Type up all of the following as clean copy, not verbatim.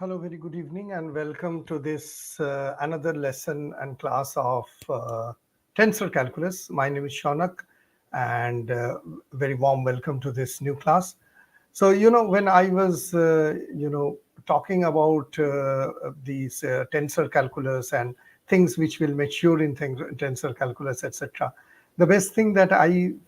Hello, very good evening, and welcome to this another lesson and class of tensor calculus. My name is Shaunak, and very warm welcome to this new class. So, when I was, talking about these tensor calculus and things which will mature in tensor calculus, etc., the best thing that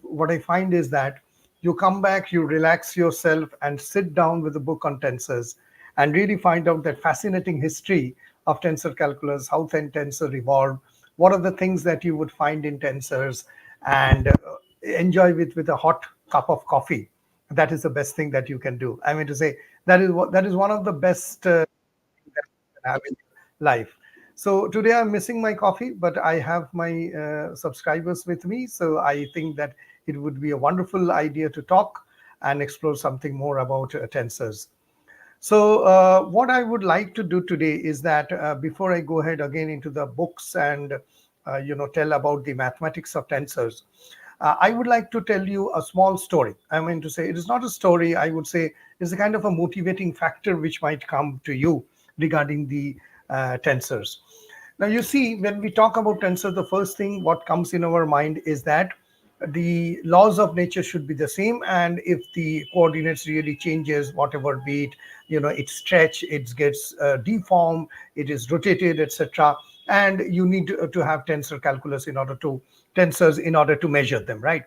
what I find is that you come back, you relax yourself, and sit down with a book on tensors and really find out that fascinating history of tensor calculus, how tensor evolved, what are the things that you would find in tensors, and enjoy with a hot cup of coffee. That is the best thing that you can do. I mean to say that is one of the best that you can have in life. So today I'm missing my coffee, but I have my subscribers with me. So I think that it would be a wonderful idea to talk and explore something more about tensors. So what I would like to do today is that before I go ahead again into the books and tell about the mathematics of tensors, I would like to tell you a small story. I mean to say it is not a story. I would say it's a kind of a motivating factor which might come to you regarding the tensors. Now you see, when we talk about tensor, the first thing what comes in our mind is that the laws of nature should be the same, and if the coordinates really changes, whatever be it, it stretch, it gets deformed, it is rotated, etc., and you need to have tensors in order to measure them, right?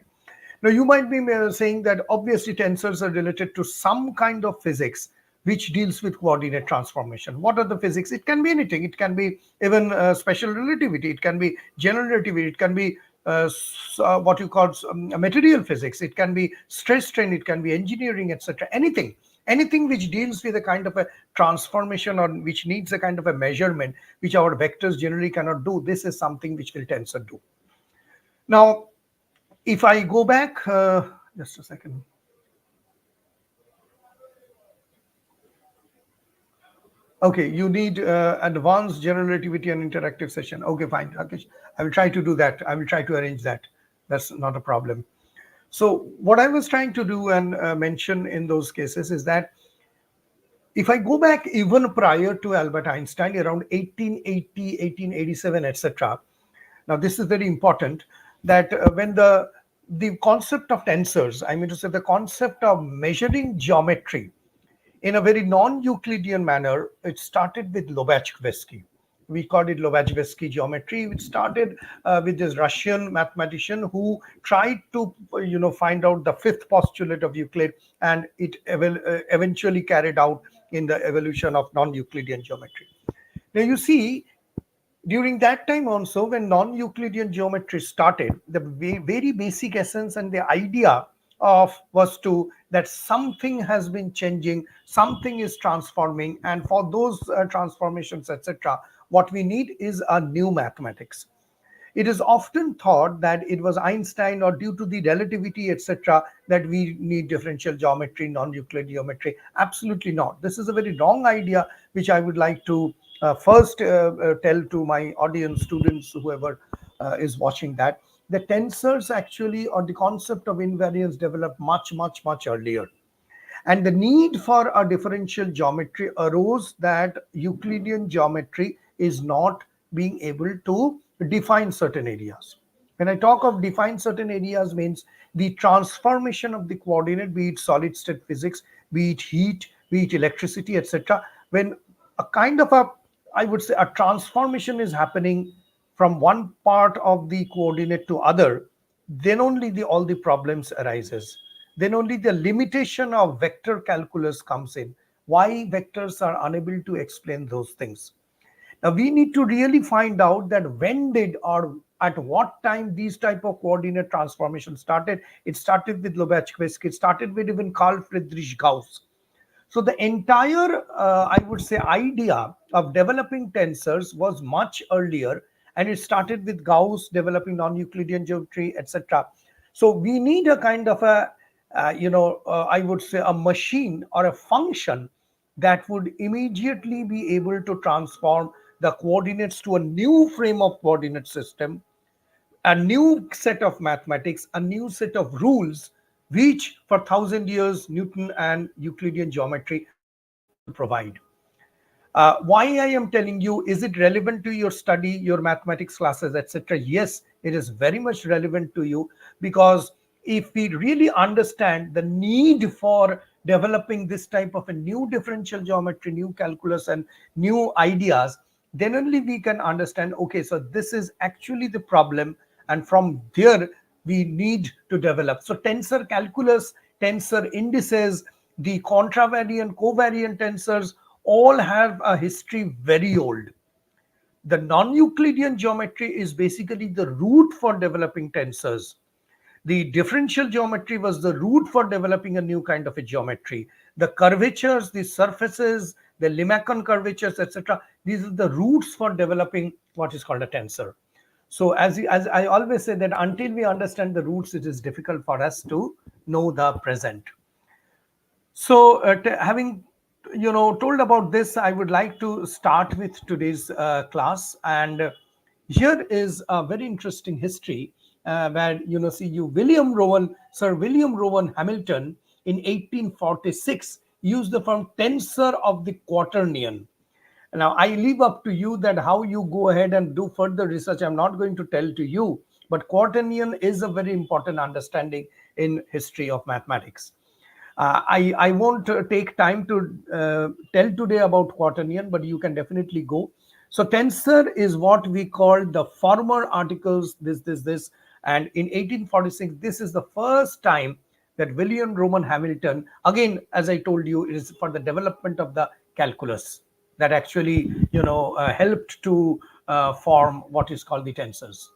Now, you might be saying that obviously tensors are related to some kind of physics which deals with coordinate transformation. What are the physics? It can be anything. It can be even special relativity. It can be general relativity. It can be what you call material physics. It can be stress strain. It can be engineering, etc. Anything which deals with a kind of a transformation or which needs a kind of a measurement which our vectors generally cannot do. This is something which will tensor do. Now, if I go back, just a second. Okay, you need advanced general relativity and interactive session. Okay, fine. Okay, I will try to do that. I will try to arrange that. That's not a problem. So what I was trying to do and mention in those cases is that if I go back even prior to Albert Einstein, around 1880, 1887, etc. Now, this is very important that when the concept of tensors, I mean to say the concept of measuring geometry in a very non-Euclidean manner, it started with Lobachevsky. We called it Lobachevsky geometry. It started with this Russian mathematician who tried to, find out the fifth postulate of Euclid, and it eventually carried out in the evolution of non-Euclidean geometry. Now, you see, during that time also, when non-Euclidean geometry started, the very basic essence and the idea of was to that something has been changing, something is transforming, and for those transformations, etc., what we need is a new mathematics. It is often thought that it was Einstein or due to the relativity, etc., that we need differential geometry, non-Euclidean geometry. Absolutely not. This is a very wrong idea, which I would like to first tell to my audience, students, whoever is watching that. The tensors actually, or the concept of invariance, developed much, much, much earlier. And the need for a differential geometry arose that Euclidean geometry is not being able to define certain areas. When I talk of define certain areas means the transformation of the coordinate, be it solid state physics, be it heat, be it electricity, etc. When a kind of a, I would say, a transformation is happening from one part of the coordinate to other, then only all the problems arises. Then only the limitation of vector calculus comes in. Why vectors are unable to explain those things. Now we need to really find out that when did or at what time these type of coordinate transformation started. It started with Lobachevsky. It started with even Carl Friedrich Gauss. So the entire, I would say, idea of developing tensors was much earlier, and it started with Gauss developing non-Euclidean geometry, etc. So we need a kind of a, I would say, a machine or a function that would immediately be able to transform the coordinates to a new frame of coordinate system, a new set of mathematics, a new set of rules, which for 1,000 years Newton and Euclidean geometry were unable to provide. Why I am telling you, is it relevant to your study, your mathematics classes, etc.? Yes, it is very much relevant to you, because if we really understand the need for developing this type of a new differential geometry, new calculus, and new ideas, then only we can understand, okay, so this is actually the problem, and from there we need to develop. So tensor calculus, tensor indices, the contravariant, covariant tensors all have a history very old. The non-Euclidean geometry is basically the root for developing tensors. The differential geometry was the root for developing a new kind of a geometry. The curvatures, the surfaces, the Limacon curvatures, etc., these are the roots for developing what is called a tensor. So as I always say, that until we understand the roots, it is difficult for us to know the present. So, having told about this, I would like to start with today's class, and here is a very interesting history where Sir William Rowan Hamilton in 1846 used the term tensor of the quaternion. Now, I leave up to you that how you go ahead and do further research. I'm not going to tell to you, but quaternion is a very important understanding in history of mathematics. I won't take time to tell today about quaternion, but you can definitely go. So tensor is what we call the former articles, this. And in 1846, this is the first time that William Rowan Hamilton, again, as I told you, it is for the development of the calculus that actually, helped to form what is called the tensors.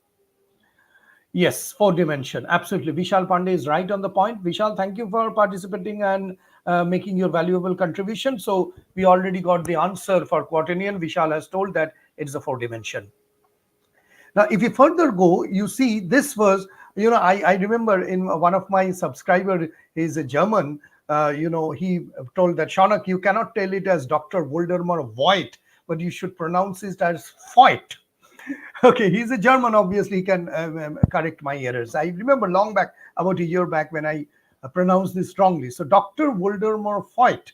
Yes, four dimension. Absolutely. Vishal Pandey is right on the point. Vishal, thank you for participating and making your valuable contribution. So we already got the answer for quaternion. Vishal has told that it's a four dimension. Now, if you further go, you see this was, I remember in one of my subscriber is a German, he told that, Shaunak, you cannot tell it as Dr. Woldemar Voigt, but you should pronounce it as Voigt. Okay, he's a German. Obviously, he can correct my errors. I remember long back, about a year back, when I pronounced this wrongly. So, Dr. Woldemar Voigt.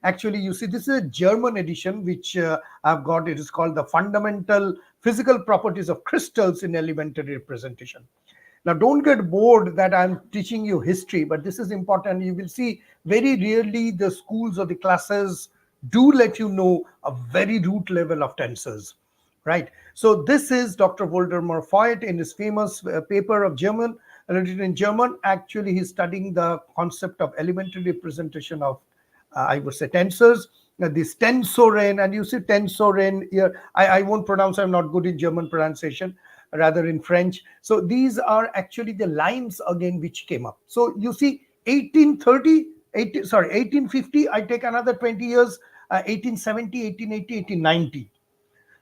Actually, you see, this is a German edition which I've got. It is called The Fundamental Physical Properties of Crystals in Elementary Representation. Now, don't get bored that I'm teaching you history, but this is important. You will see very rarely the schools or the classes do let you know a very root level of tensors. Right. So this is Dr. Woldemar Voigt in his famous paper of German, written in German. Actually, he's studying the concept of elementary representation of, I would say, tensors. This tensoren, and you see tensoren here. I won't pronounce. I'm not good in German pronunciation, rather in French. So these are actually the lines again which came up. So you see, 1850. I take another 20 years. 1870, 1880, 1890.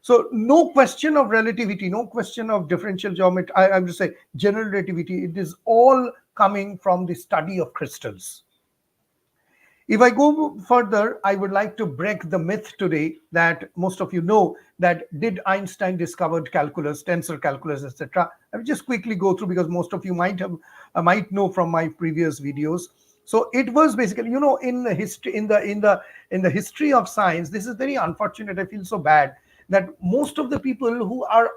So no question of relativity, no question of differential geometry. I would say general relativity. It is all coming from the study of crystals. If I go further, I would like to break the myth today that most of you know, that did Einstein discovered calculus, tensor calculus, etc. I will just quickly go through, because most of you might know from my previous videos. So it was basically, in the history, in the history of science, this is very unfortunate. I feel so bad that most of the people who are,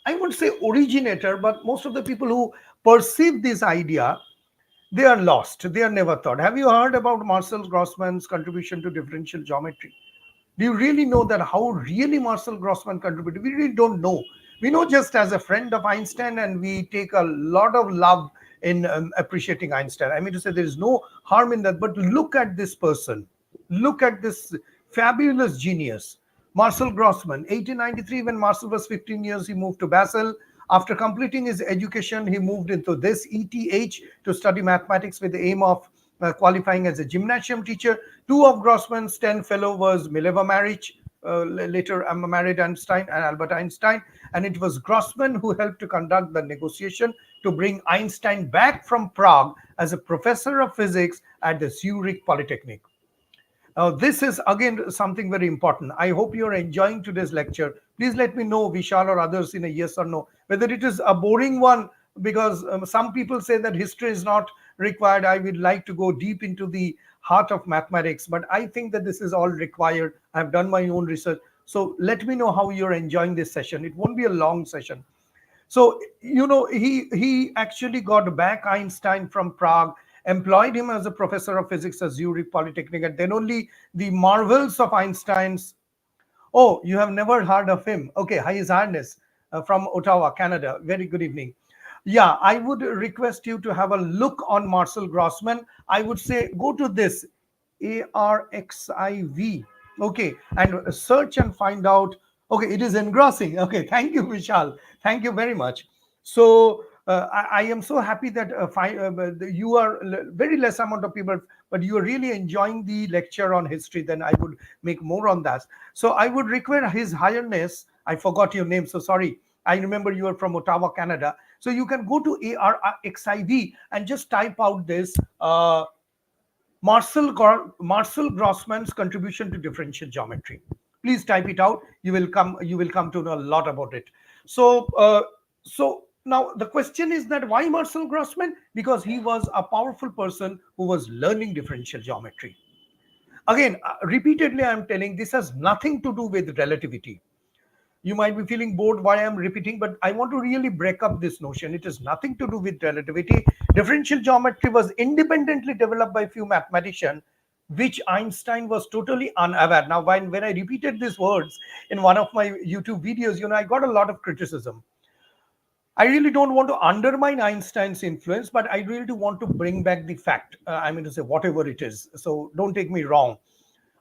I would say, originator, but most of the people who perceive this idea, they are lost. They are never thought. Have you heard about Marcel Grossman's contribution to differential geometry? Do you really know that how really Marcel Grossman contributed? We really don't know. We know just as a friend of Einstein, and we take a lot of love in appreciating Einstein. I mean to say, there is no harm in that. But look at this person. Look at this fabulous genius. Marcel Grossman, 1893, when Marcel was 15 years, he moved to Basel. After completing his education, he moved into this ETH to study mathematics with the aim of qualifying as a gymnasium teacher. Two of Grossman's 10 fellow was Mileva Maric, later married Einstein, and Albert Einstein. And it was Grossman who helped to conduct the negotiation to bring Einstein back from Prague as a professor of physics at the Zurich Polytechnic. This is again something very important. I hope you're enjoying today's lecture. Please let me know, Vishal or others, in a yes or no, whether it is a boring one because some people say that history is not required. I would like to go deep into the heart of mathematics, but I think that this is all required. I've done my own research. So let me know how you're enjoying this session. It won't be a long session. So, he actually got back Einstein from Prague, employed him as a professor of physics at Zurich Polytechnic, and then only the marvels of Einstein's. Oh, you have never heard of him. Okay, His Highness from Ottawa, Canada. Very good evening. Yeah, I would request you to have a look on Marcel Grossman. I would say go to this ARXIV. Okay, and search and find out. Okay, it is engrossing. Okay, thank you, Vishal. Thank you very much. So I am so happy that you are very less amount of people, but you are really enjoying the lecture on history. Then I would make more on that. So I would require His Highness. I forgot your name, so sorry. I remember you are from Ottawa, Canada. So you can go to ARXIV and just type out this Marcel Grossman's contribution to differential geometry. Please type it out. You will come to know a lot about it. So so now the question is that why Marcel Grossman? Because he was a powerful person who was learning differential geometry. Again, repeatedly I am telling, this has nothing to do with relativity. You might be feeling bored why I'm repeating, but I want to really break up this notion. It has nothing to do with relativity. Differential geometry was independently developed by a few mathematicians, which Einstein was totally unaware. Now, when I repeated these words in one of my YouTube videos, I got a lot of criticism. I really don't want to undermine Einstein's influence, but I really do want to bring back the fact. I mean to say, whatever it is. So don't take me wrong.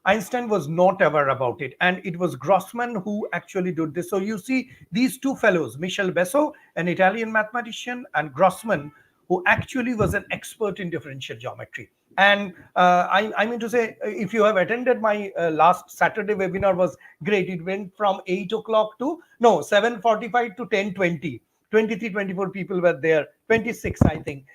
Einstein was not aware about it, and it was Grossman who actually did this. So you see these two fellows, Michel Besso, an Italian mathematician, and Grossman, who actually was an expert in differential geometry. And I mean to say, if you have attended my last Saturday webinar, was great. It went from 8 o'clock to, no, 7:45 to 10:20. 23, 24 people were there, 26 I think.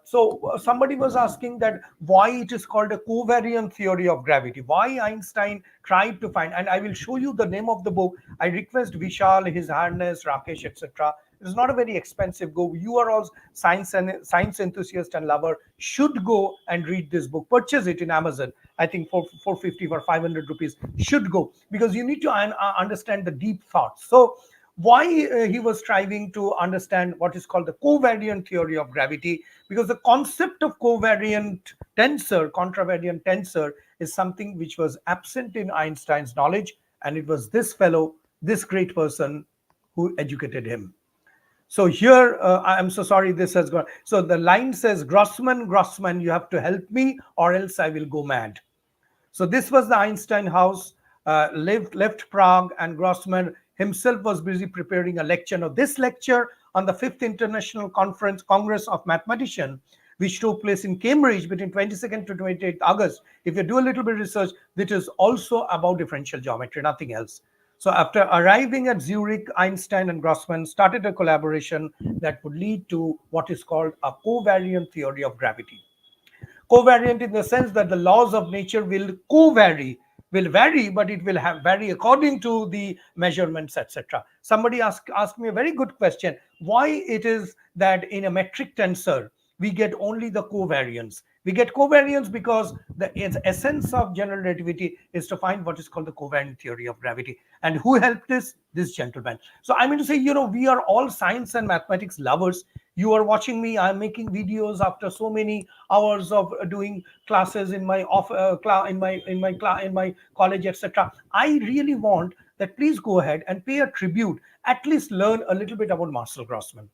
So somebody was asking that why it is called a covariant theory of gravity, why Einstein tried to find, and I will show you the name of the book. I request Vishal, His Highness, Rakesh, etc. It is not a very expensive book. You are all science enthusiast and lover, should go and read this book. Purchase it in Amazon. I think for 450 or 500 rupees. Should go, because you need to understand the deep thoughts. So why he was striving to understand what is called the covariant theory of gravity, because the concept of covariant tensor, contravariant tensor, is something which was absent in Einstein's knowledge, and it was this fellow, this great person, who educated him. So here, I'm so sorry, this has gone. So the line says, Grossman, you have to help me or else I will go mad. So this was the Einstein house, left Prague, and Grossman himself was busy preparing a lecture. Now, this lecture on the 5th International Congress of Mathematicians, which took place in Cambridge between 22nd to 28th August. If you do a little bit of research, it is also about differential geometry, nothing else. So after arriving at Zurich, Einstein and Grossman started a collaboration that would lead to what is called a covariant theory of gravity. Covariant in the sense that the laws of nature will vary, but it will vary according to the measurements, etc. Somebody asked me a very good question: why it is that in a metric tensor we get only the covariance? We get covariance because the essence of general relativity is to find what is called the covariant theory of gravity. And who helped this gentleman? So I mean to say, we are all science and mathematics lovers. You are watching me. I'm making videos after so many hours of doing classes in my in my college, etc. I really want that. Please go ahead and pay a tribute. At least learn a little bit about Marcel Grossman.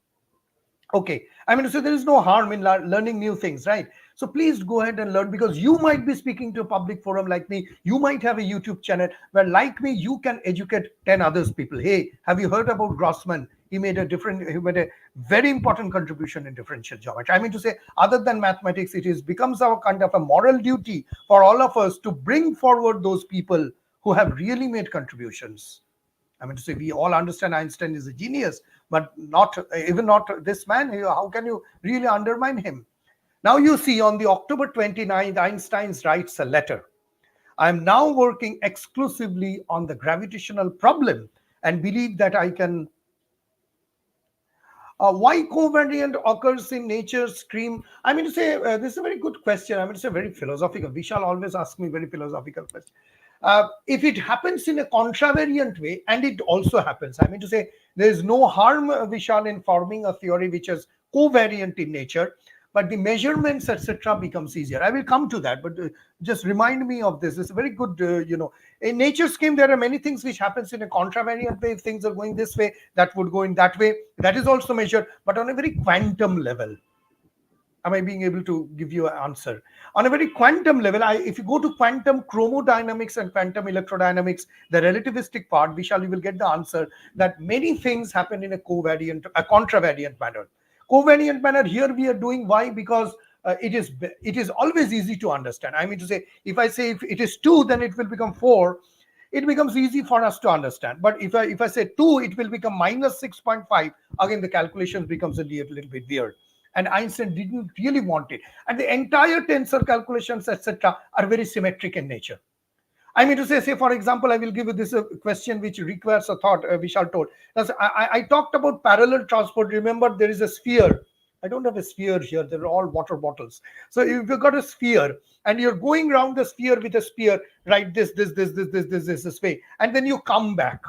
Okay, I mean, so there is no harm in learning new things, right? So please go ahead and learn, because you might be speaking to a public forum like me. You might have a YouTube channel where, like me, you can educate 10 others people. Hey, have you heard about Grossman? He made a very important contribution in differential geometry. I mean to say, other than mathematics, becomes our kind of a moral duty for all of us to bring forward those people who have really made contributions. I mean to say, we all understand Einstein is a genius, but not this man. How can you really undermine him? Now you see, on the October 29th, Einstein writes a letter. I am now working exclusively on the gravitational problem and believe that I can Why covariant occurs in nature's stream? I mean to say, this is a very good question. I mean to say, very philosophical. Vishal always asks me very philosophical questions. If it happens in a contravariant way, and it also happens, I mean to say, there is no harm, Vishal, in forming a theory which is covariant in nature, but the measurements, etc., becomes easier. I will come to that, but just remind me of this. It's a very good, in nature scheme, there are many things which happens in a contravariant way. If things are going this way, that would go in that way. That is also measured, but on a very quantum level. Am I being able to give you an answer? On a very quantum level, if you go to quantum chromodynamics and quantum electrodynamics, the relativistic part, Vishal, you will get the answer that many things happen in a contravariant manner. Covariant manner here we are doing. Why? Because it is always easy to understand. I mean to say, if I say if it is 2, then it will become 4. It becomes easy for us to understand. But if I say 2, it will become minus 6.5. Again, the calculations becomes a little bit weird. And Einstein didn't really want it. And the entire tensor calculations, etc., are very symmetric in nature. I mean to say for example, I will give you this question which requires a thought, Vishal told. I talked about parallel transport. Remember, there is a sphere. I don't have a sphere here. They're all water bottles. So if you've got a sphere and you're going around the sphere with a spear, right, this way, and then you come back.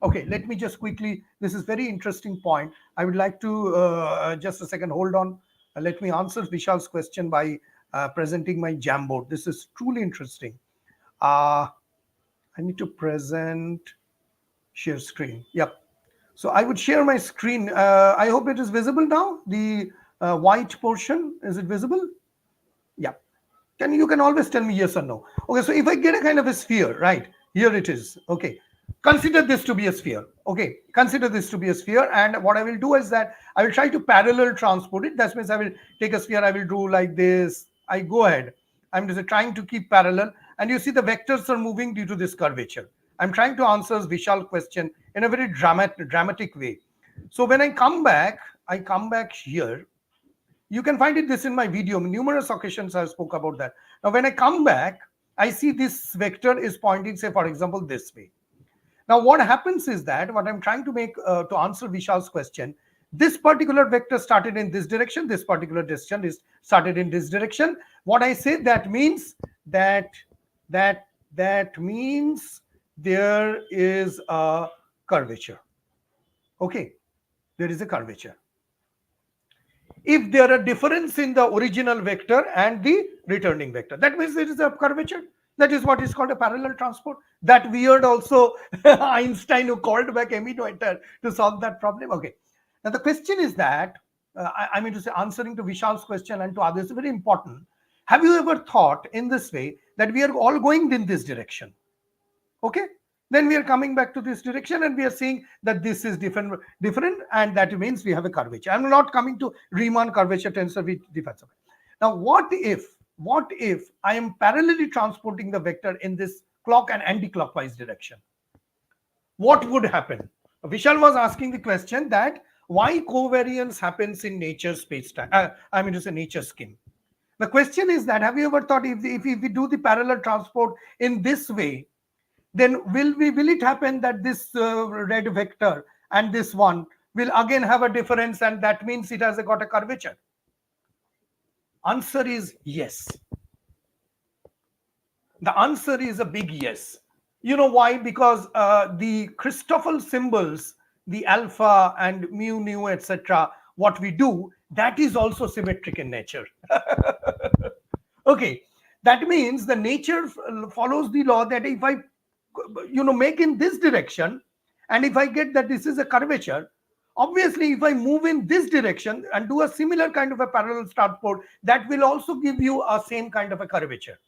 Okay, let me just quickly, this is very interesting point. I would like to, just a second, hold on. Let me answer Vishal's question by presenting my Jamboard. This is truly interesting. I need to present share screen. Yep. So I would share my screen. I hope it is visible now. The white portion, is it visible? Yeah. You can always tell me yes or no. Okay, so if I get a kind of a sphere, right? Here it is. Okay. Consider this to be a sphere. Okay. Consider this to be a sphere. And what I will do is that I will try to parallel transport it. That means I will take a sphere, I will do like this. I go ahead. I'm just trying to keep parallel. And you see the vectors are moving due to this curvature. I'm trying to answer Vishal's question in a very dramatic way. So when I come back here. You can find it this in my video. Numerous occasions I spoke about that. Now, when I come back, I see this vector is pointing, say, for example, this way. Now, what happens is that what I'm trying to make to answer Vishal's question, this particular vector started in this direction. This particular direction is started in this direction. What I say, that means that means there is a curvature. Okay, there is a curvature. If there are difference in the original vector and the returning vector, that means there is a curvature. That is what is called a parallel transport. That weird also Einstein who called back Emmy Noether to solve that problem. Okay. Now the question is that, I mean to say, answering to Vishal's question and to others, very important. Have you ever thought in this way that we are all going in this direction? Okay. Then we are coming back to this direction and we are seeing that this is different, and that means we have a curvature. I'm not coming to Riemann curvature tensor with defense. Now, what if I am parallelly transporting the vector in this clock and anti-clockwise direction? What would happen? Vishal was asking the question that why covariance happens in nature space-time. I mean to say nature scheme. The question is that, have you ever thought if we do the parallel transport in this way, then will it happen that this red vector and this one will again have a difference, and that means it has got a curvature? Answer is yes. The answer is a big yes. You know why? Because the Christoffel symbols, the alpha and mu, nu, etc., what we do, that is also symmetric in nature. Okay, that means the nature follows the law that if I make in this direction, and if I get that this is a curvature, obviously if I move in this direction and do a similar kind of a parallel transport, that will also give you a same kind of a curvature.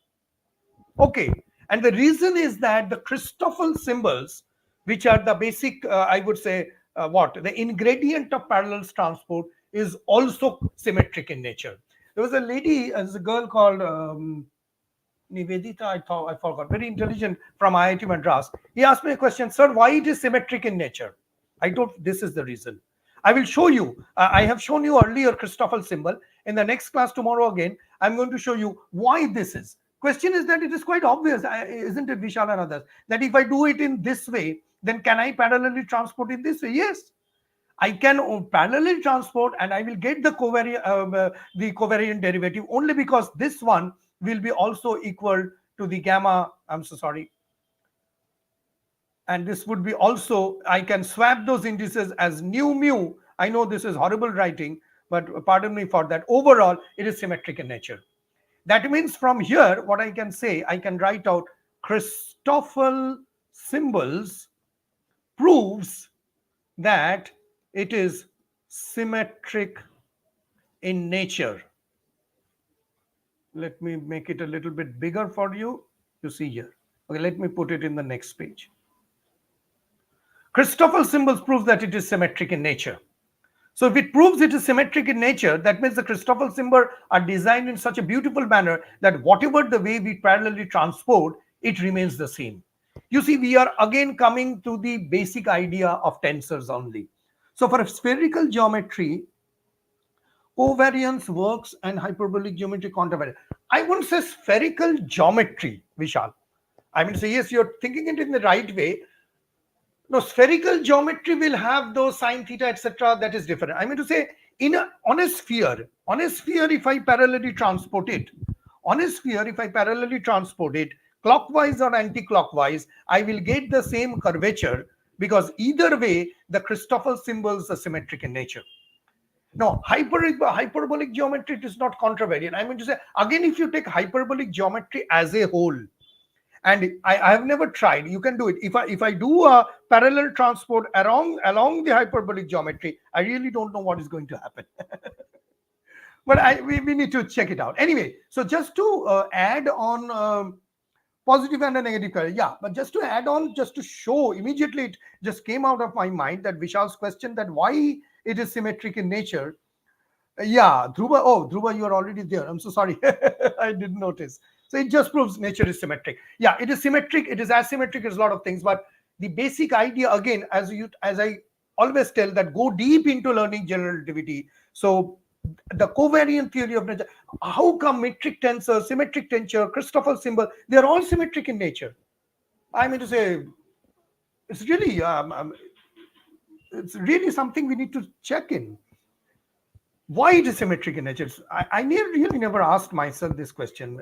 Okay, and the reason is that the Christoffel symbols, which are the basic, I would say, the ingredient of parallel transport, is also symmetric in nature. There was a lady, as a girl called Nivedita, I forgot, very intelligent, from IIT Madras. He asked me a question, sir, why it is symmetric in nature? I told, this is the reason. I will show you. I have shown you earlier Christoffel symbol. In the next class tomorrow again, I'm going to show you why this is. Question is that it is quite obvious, isn't it, Vishal and others, that if I do it in this way, then can I parallelly transport in this way? Yes. I can parallelly transport and I will get the covariant derivative only because this one will be also equal to the gamma. I'm so sorry. And this would be also, I can swap those indices as nu mu. I know this is horrible writing, but pardon me for that. Overall, it is symmetric in nature. That means from here, what I can say, I can write out Christoffel symbols proves that it is symmetric in nature. Let me make it a little bit bigger for you. You see here. Okay, let me put it in the next page. Christoffel symbols prove that it is symmetric in nature. So if it proves it is symmetric in nature, that means the Christoffel symbols are designed in such a beautiful manner that whatever the way we parallelly transport, it remains the same. You see, we are again coming to the basic idea of tensors only. So for spherical geometry, covariance works and hyperbolic geometry contravariant. I won't say spherical geometry, Vishal. I mean, say, yes, you're thinking it in the right way. No, spherical geometry will have those sine theta, etc. That is different. I mean to say, on a sphere, if I parallelly transport it, clockwise or anti-clockwise, I will get the same curvature because either way, the Christoffel symbols are symmetric in nature. No, hyperbolic geometry, it is not contravariant. I mean to say, again, if you take hyperbolic geometry as a whole, and I have never tried. You can do it. If I do a parallel transport along the hyperbolic geometry, I really don't know what is going to happen. But we need to check it out. Anyway, so just to add on positive and a negative color. Yeah, but just to add on, just to show, immediately it just came out of my mind that Vishal's question that why it is symmetric in nature. Yeah, Dhruva. Oh, Dhruva, you are already there. I'm so sorry. I didn't notice. So it just proves nature is symmetric. Yeah, it is symmetric. It is asymmetric as a lot of things. But the basic idea, again, as I always tell, that go deep into learning general relativity. So the covariant theory of nature. How come metric tensor, symmetric tensor, Christoffel symbol, they are all symmetric in nature? I mean to say, it's really something we need to check in. Why it is symmetric in nature? I really never asked myself this question.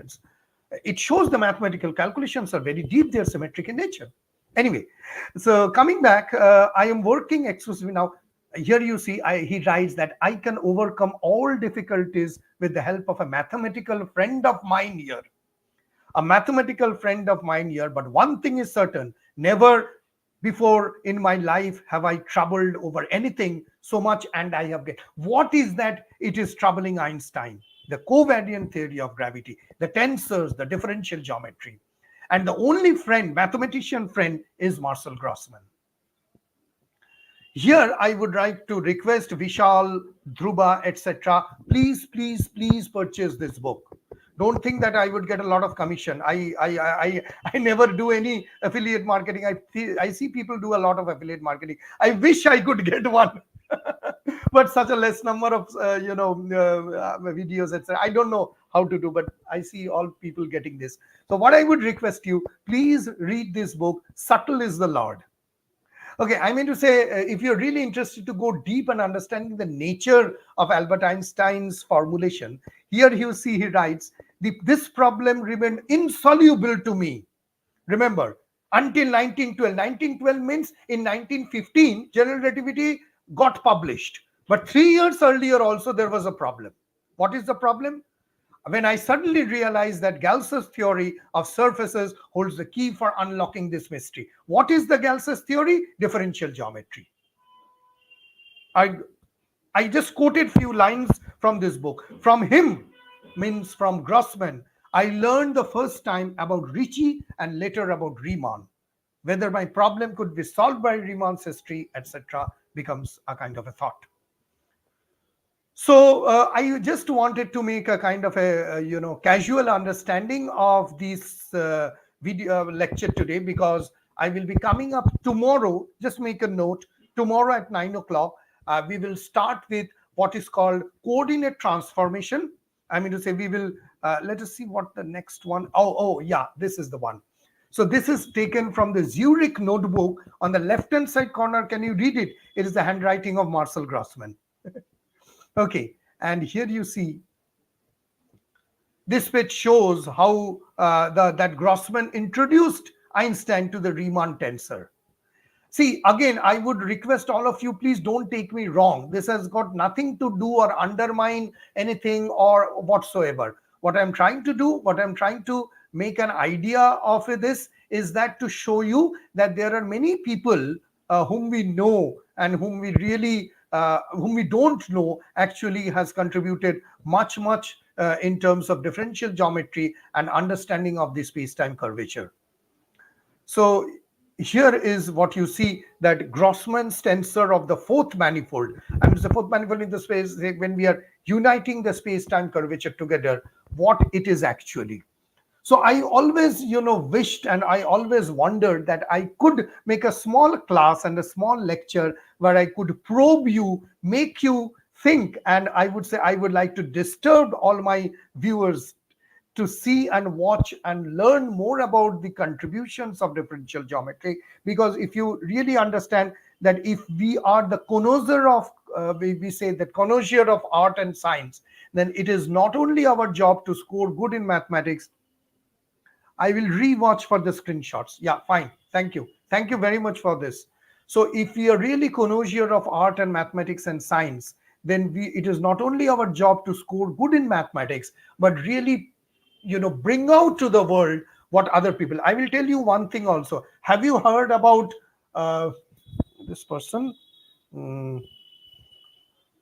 It shows the mathematical calculations are very deep. They're symmetric in nature. Anyway, so coming back, I am working exclusively now. Here you see, he writes that I can overcome all difficulties with the help of a mathematical friend of mine here. A mathematical friend of mine here. But one thing is certain, never before in my life have I troubled over anything so much, and I have get. What is that? It is troubling Einstein, the covariant theory of gravity, the tensors, the differential geometry. And the only friend, mathematician friend, is Marcel Grossman. Here I would like to request Vishal, Dhruva, etc. Please purchase this book. Don't think that I would get a lot of commission. I never do any affiliate marketing. I see people do a lot of affiliate marketing. I wish I could get one, but such a less number of videos, etc. I don't know how to do, but I see all people getting this. So what I would request you, please read this book. Subtle is the Lord. Okay, I mean to say, if you're really interested to go deep and understanding the nature of Albert Einstein's formulation, here you see he writes, this problem remained insoluble to me. Remember, until 1912. 1912 means in 1915, general relativity got published. But 3 years earlier also there was a problem. What is the problem? When I suddenly realized that Gauss's theory of surfaces holds the key for unlocking this mystery. What is the Gauss's theory? Differential geometry. I just quoted few lines from this book. From him, means from Grossman, I learned the first time about Ricci and later about Riemann. Whether my problem could be solved by Riemann's history, etc., becomes a kind of a thought. So I just wanted to make a kind of a casual understanding of this video lecture today, because I will be coming up tomorrow. Just make a note. Tomorrow at 9 o'clock, we will start with what is called coordinate transformation. I mean to say, we will let us see what the next one. Oh yeah, this is the one. So this is taken from the Zurich notebook. On the left-hand side corner, can you read it? It is the handwriting of Marcel Grossman. Okay, and here you see this page shows how that Grossman introduced Einstein to the Riemann tensor. See, again, I would request all of you, please don't take me wrong. This has got nothing to do or undermine anything or whatsoever. What I'm trying to do, what I'm trying to make an idea of this is that to show you that there are many people whom we know and whom we really, whom we don't know actually has contributed much, in terms of differential geometry and understanding of the space-time curvature. So here is what you see, that Grossman's tensor of the fourth manifold. And it's the fourth manifold in the space when we are uniting the space-time curvature together, what it is actually. So I always, wished and I always wondered that I could make a small class and a small lecture where I could probe you, make you think, and I would say I would like to disturb all my viewers to see and watch and learn more about the contributions of differential geometry. Because if you really understand that if we are the connoisseur of we say that connoisseur of art and science, then it is not only our job to score good in mathematics. I will rewatch for the screenshots. Yeah, fine. Thank you. Thank you very much for this. So if we are really connoisseur of art and mathematics and science, then it is not only our job to score good in mathematics, but really, bring out to the world what other people. I will tell you one thing also. Have you heard about this person?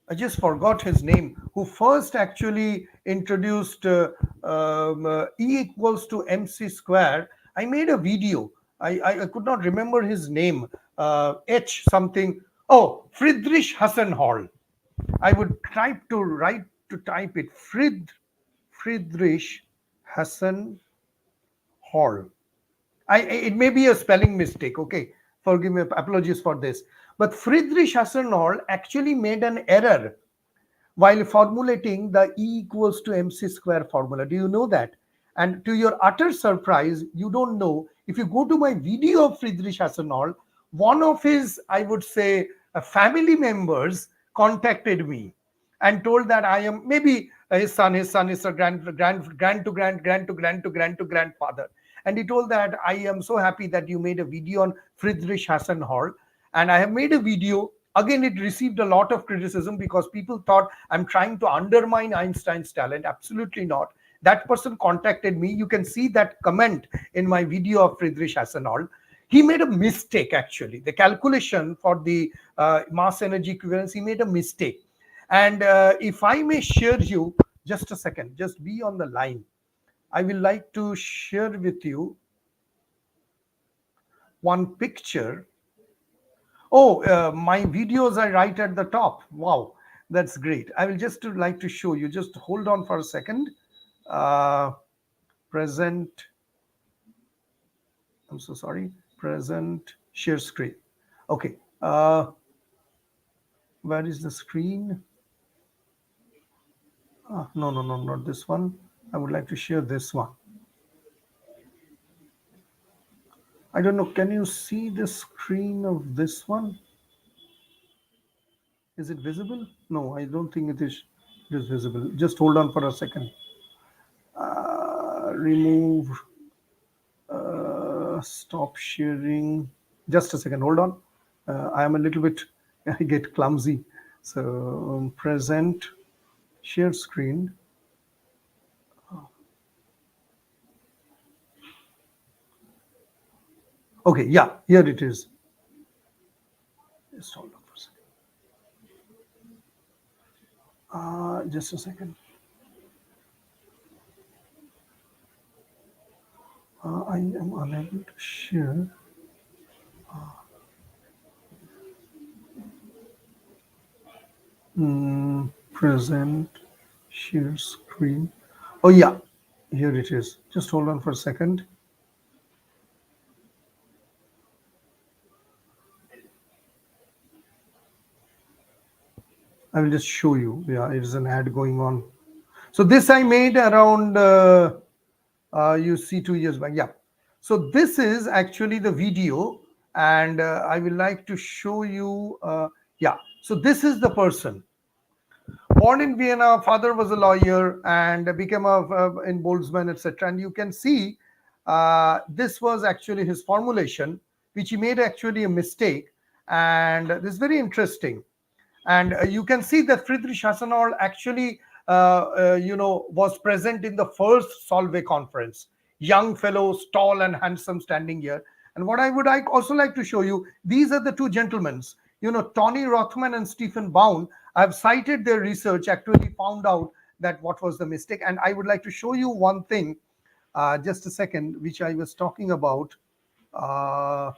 I just forgot his name, who first actually introduced E equals to MC square. I made a video. I could not remember his name. H something. Oh, Friedrich Hassenhall. I would type it. Friedrich Hassenhall. It may be a spelling mistake. Okay, forgive me. Apologies for this. But Friedrich Hassenhall actually made an error while formulating the E equals to MC square formula. Do you know that? And to your utter surprise, you don't know. If you go to my video of Friedrich Hassenhall, one of his, I would say, family members contacted me and told that I am maybe his son is a grandfather. And he told that I am so happy that you made a video on Friedrich Hassenhall. And I have made a video. Again, it received a lot of criticism because people thought I'm trying to undermine Einstein's talent. Absolutely not. That person contacted me. You can see that comment in my video of Friedrich Hassenhall. He made a mistake, actually. The calculation for the mass energy equivalence, he made a mistake. And if I may share you, just a second, just be on the line. I will like to share with you one picture. Oh, my videos are right at the top. Wow, that's great. I will just like to show you. Just hold on for a second. Present. I'm so sorry. Present share screen. Okay. Where is the screen? No, not this one. I would like to share this one. I don't know. Can you see the screen of this one? Is it visible? No, I don't think it is visible. Just hold on for a second. Remove. Stop sharing. Just a second. Hold on. I am a little bit. I get clumsy. So present share screen. Okay, yeah, here it is. Just hold on for a second. Just a second. I am unable to share. Present share screen. Oh yeah, here it is. Just hold on for a second. I will just show you. Yeah, it is an ad going on. So this I made around, you see, 2 years back. Yeah. So this is actually the video, and I will like to show you. Yeah, so this is the person. Born in Vienna, father was a lawyer and became in Boltzmann, etc. And you can see this was actually his formulation, which he made actually a mistake. And this is very interesting. And you can see that Friedrich Hassenauer actually, was present in the first Solvay conference. Young fellows, tall and handsome, standing here. And what I would also like to show you, these are the two gentlemen. Tony Rothman and Stephen Bound. I've cited their research, actually found out that what was the mistake. And I would like to show you one thing, just a second, which I was talking about. Uh,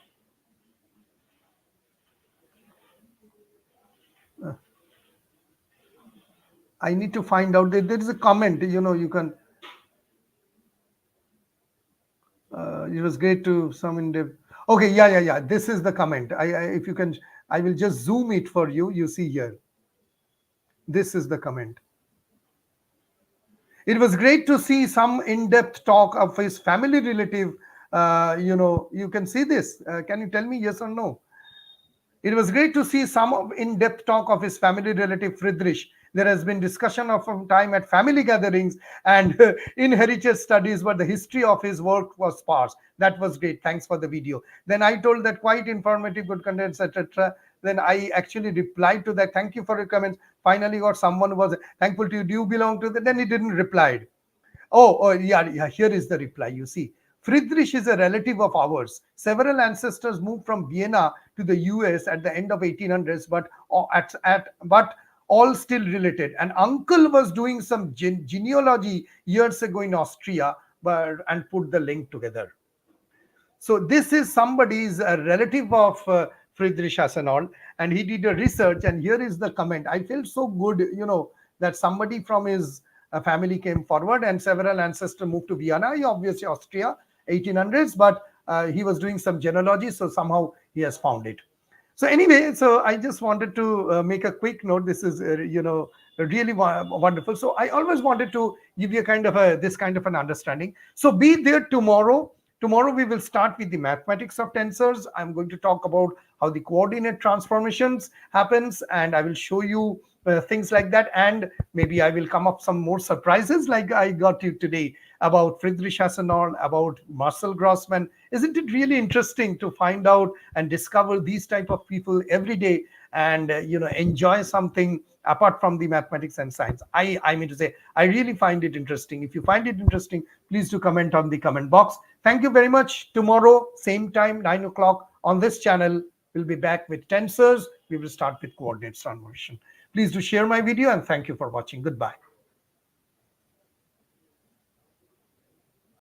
I need to find out that there is a comment, you can. It was great to some in depth. Okay, yeah. This is the comment. If you can, I will just zoom it for you. You see here. This is the comment. It was great to see some in-depth talk of his family relative. You can see this. Can you tell me yes or no? It was great to see some in-depth talk of his family relative Friedrich. There has been discussion of time at family gatherings and inherited studies, but the history of his work was sparse. That was great. Thanks for the video. Then I told that quite informative, good content, etc. Then I actually replied to that. Thank you for your comments. Finally got someone who was thankful to you. Do you belong to that? Then he didn't reply. Oh, yeah. Here is the reply. You see, Friedrich is a relative of ours. Several ancestors moved from Vienna to the US at the end of 1800s, but all still related. An uncle was doing some genealogy years ago in Austria, and put the link together. So this is somebody's a relative of Friedrich Hassenauer, and he did a research. And here is the comment. I felt so good, that somebody from his family came forward, and several ancestors moved to Vienna, obviously Austria, 1800s. But he was doing some genealogy, so somehow he has found it. So anyway, so I just wanted to make a quick note. This is, really wonderful. So I always wanted to give you this kind of an understanding. So be there tomorrow. Tomorrow we will start with the mathematics of tensors. I'm going to talk about how the coordinate transformations happens, and I will show you things like that. And maybe I will come up some more surprises like I got you today about Friedrich Hassenauer, about Marcel Grossman. Isn't it really interesting to find out and discover these type of people every day, and enjoy something apart from the mathematics and science? I mean to say, I really find it interesting. If you find it interesting, please do comment on the comment box. Thank you very much. Tomorrow, same time, 9 o'clock on this channel, we'll be back with tensors. We will start with coordinates transformation. Please do share my video, and thank you for watching. Goodbye.